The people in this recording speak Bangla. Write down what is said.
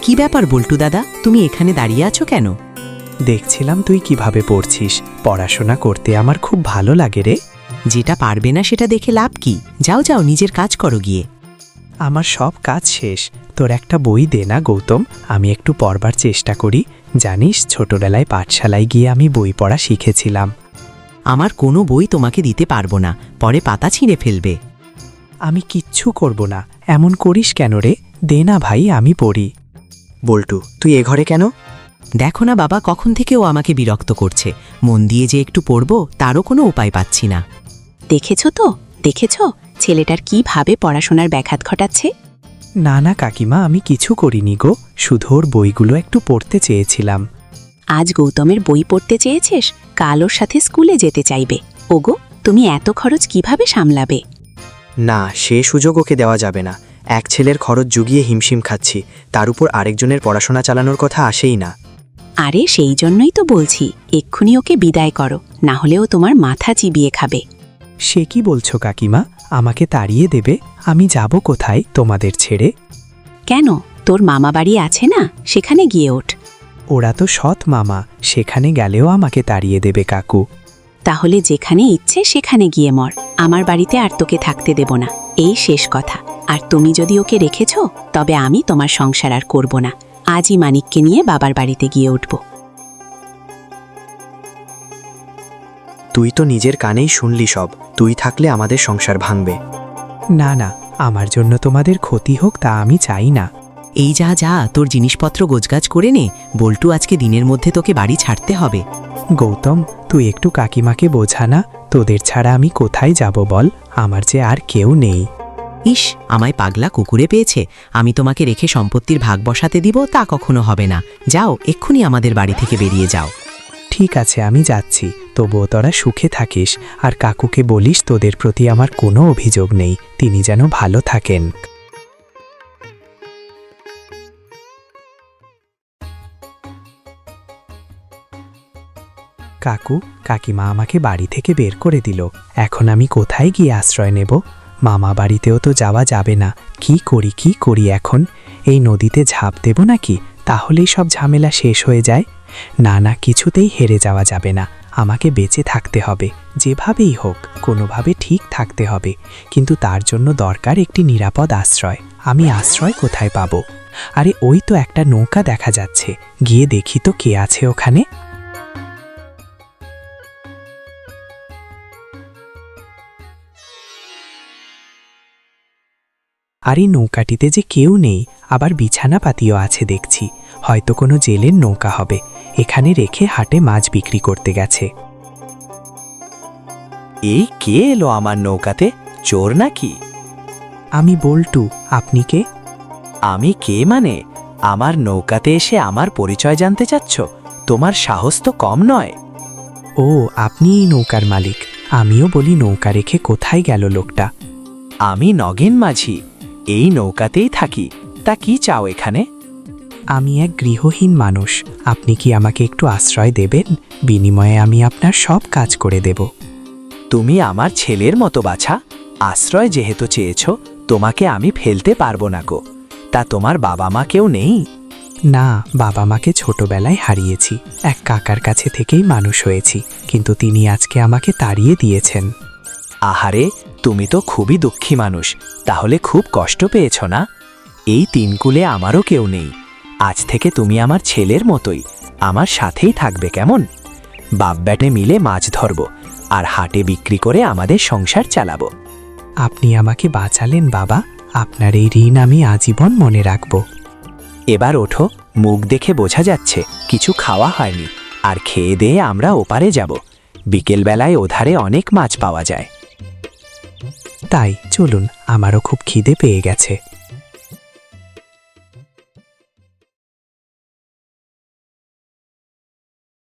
কি ব্যাপার বল্টু দাদা, তুমি এখানে দাঁড়িয়ে আছো কেন? দেখছিলাম তুই কিভাবে পড়ছিস। পড়াশোনা করতে আমার খুব ভালো লাগে রে। যেটা পারবে না সেটা দেখে লাভ কি? যাও যাও, নিজের কাজ করো গিয়ে। আমার সব কাজ শেষ, তোর একটা বই দে না গৌতম, আমি একটু পড়বার চেষ্টা করি। জানিস, ছোটবেলায় পাঠশালায় গিয়ে আমি বই পড়া শিখেছিলাম। আমার কোনো বই তোমাকে দিতে পারবো না, পরে পাতা ছিঁড়ে ফেলবে। আমি কিচ্ছু করব না। এমন করিস কেন রে? দে না ভাই, আমি পড়ি। বল্টু, তুই এ ঘরে কেন? দেখো না বাবা, কখন থেকে ও আমাকে বিরক্ত করছে। মন দিয়ে যে একটু পড়বো তারও কোনো উপায় পাচ্ছি না। দেখেছো তো, দেখেছো ছেলেটার কিভাবে পড়াশোনার ব্যাঘাত ঘটাচ্ছে। না না কাকিমা, আমি কিছু করিনি গো, শুধু ওর বইগুলো একটু পড়তে চেয়েছিলাম। আজ গৌতমের বই পড়তে চেয়েছিস, কাল ওর সাথে স্কুলে যেতে চাইবে। ওগো, তুমি এত খরচ কিভাবে সামলাবে? না, সে সুযোগ ওকে দেওয়া যাবে না। এক ছেলের খরচ জুগিয়ে হিমশিম খাচ্ছি, তার উপর আরেকজনের পড়াশোনা চালানোর কথা আসেই না। আরে সেই জন্যই তো বলছি, এক্ষুনি ওকে বিদায় করো, না হলেও তোমার মাথা চিবিয়ে খাবে। সে কি বলছো কাকিমা? আমাকে তাড়িয়ে দেবে? আমি যাব কোথায় তোমাদের ছেড়ে? কেন, তোর মামা বাড়ি আছে না, সেখানে গিয়ে ওঠ। ওরা তো সৎ মামা, সেখানে গেলেও আমাকে তাড়িয়ে দেবে কাকু। তাহলে যেখানে ইচ্ছে সেখানে গিয়ে মর, আমার বাড়িতে আর তোকে থাকতে দেব না, এই শেষ কথা। আর তুমি যদি ওকে রেখেছ, তবে আমি তোমার সংসার আর করব না। আজই মানিককে নিয়ে বাবার বাড়িতে গিয়ে উঠব। তুই তো নিজের কানেই শুনলি সব। তুই থাকলে আমাদের সংসার ভাঙবে। না না, আমার জন্য তোমাদের ক্ষতি হোক তা আমি চাই না। এই যা যা, তোর জিনিসপত্র গোছগাছ করে নে, বল্টু আজকে দিনের মধ্যে তোকে বাড়ি ছাড়তে হবে। গৌতম, তুই একটু কাকিমাকে বোঝা না, তোদের ছাড়া আমি কোথায় যাব বল? আমার যে আর কেউ নেই। ইস, আমায় পাগলা কুকুরে পেয়েছে। আমি তোমাকে রেখে সম্পত্তির ভাগ বসাতে দিব, তা কখনো হবে না। যাও, এক্ষুনি আমাদের বাড়ি থেকে বেরিয়ে যাও। ঠিক আছে, আমি যাচ্ছি, তবুও তোরা সুখে থাকিস। আর কাকুকে বলিস তোদের প্রতি আমার কোনো অভিযোগ নেই, তিনি যেন ভালো থাকেন। কাকু, কাকিমা আমাকে বাড়ি থেকে বের করে দিল। এখন আমি কোথায় গিয়ে আশ্রয় নেব? মামা বাড়িতেও তো যাওয়া যাবে না। কি করি এখন? এই নদীতে ঝাঁপ দেব নাকি? তাহলেই সব ঝামেলা শেষ হয়ে যায়। না না, কিছুতেই হেরে যাওয়া যাবে না। আমাকে বেঁচে থাকতে হবে, যেভাবেই হোক কোনোভাবে ঠিক থাকতে হবে। কিন্তু তার জন্য দরকার একটি নিরাপদ আশ্রয়। আমি আশ্রয় কোথায় পাব? আরে ওই তো একটা নৌকা দেখা যাচ্ছে, গিয়ে দেখি তো কে আছে ওখানে। আর এই নৌকাটিতে যে কেউ নেই, আবার বিছানাপাতিও আছে দেখছি। হয়তো কোনো জেলের নৌকা হবে, এখানে রেখে হাটে মাছ বিক্রি করতে গেছে। এই কে এলো আমার নৌকাতে? চোর নাকি? আমি বল্টু, আপনি কে? আমি কে মানে? আমার নৌকাতে এসে আমার পরিচয় জানতে চাচ্ছ? তোমার সাহস তো কম নয়। ও, আপনি এই নৌকার মালিক। আমিও বলি নৌকা রেখে কোথায় গেল লোকটা। আমি নগেন মাঝি, এই নৌকাতেই থাকি। তা কি চাও এখানে? আমি এক গৃহহীন মানুষ, আপনি কি আমাকে একটু আশ্রয় দেবেন? বিনিময়ে আমি আপনার সব কাজ করে দেব। তুমি আমার ছেলের মতো বাছা, আশ্রয় যেহেতু চেয়েছ, তোমাকে আমি ফেলতে পারবো না গো। তা তোমার বাবা মা কেউ নেই? না, বাবা মাকে ছোটবেলায় হারিয়েছি। এক কাকার কাছে থেকেই মানুষ হয়েছি, কিন্তু তিনি আজকে আমাকে তাড়িয়ে দিয়েছেন। আহারে, তুমি তো খুবই দুঃখী মানুষ। তাহলে খুব কষ্ট পেয়েছ না? এই তিনকুলে আমারও কেউ নেই। আজ থেকে তুমি আমার ছেলের মতোই, আমার সাথেই থাকবে কেমন? বাপ ব্যাটে মিলে মাছ ধরব, আর হাটে বিক্রি করে আমাদের সংসার চালাবো। আপনি আমাকে বাঁচালেন বাবা, আপনার এই ঋণ আমি আজীবন মনে রাখব। এবার ওঠো, মুখ দেখে বোঝা যাচ্ছে কিছু খাওয়া হয়নি। আর খেয়ে দিয়ে আমরা ওপারে যাব। বিকেলবেলায় ওধারে অনেক মাছ পাওয়া যায়। তাই চলুন, আমারও খুব খিদে পেয়ে গেছে।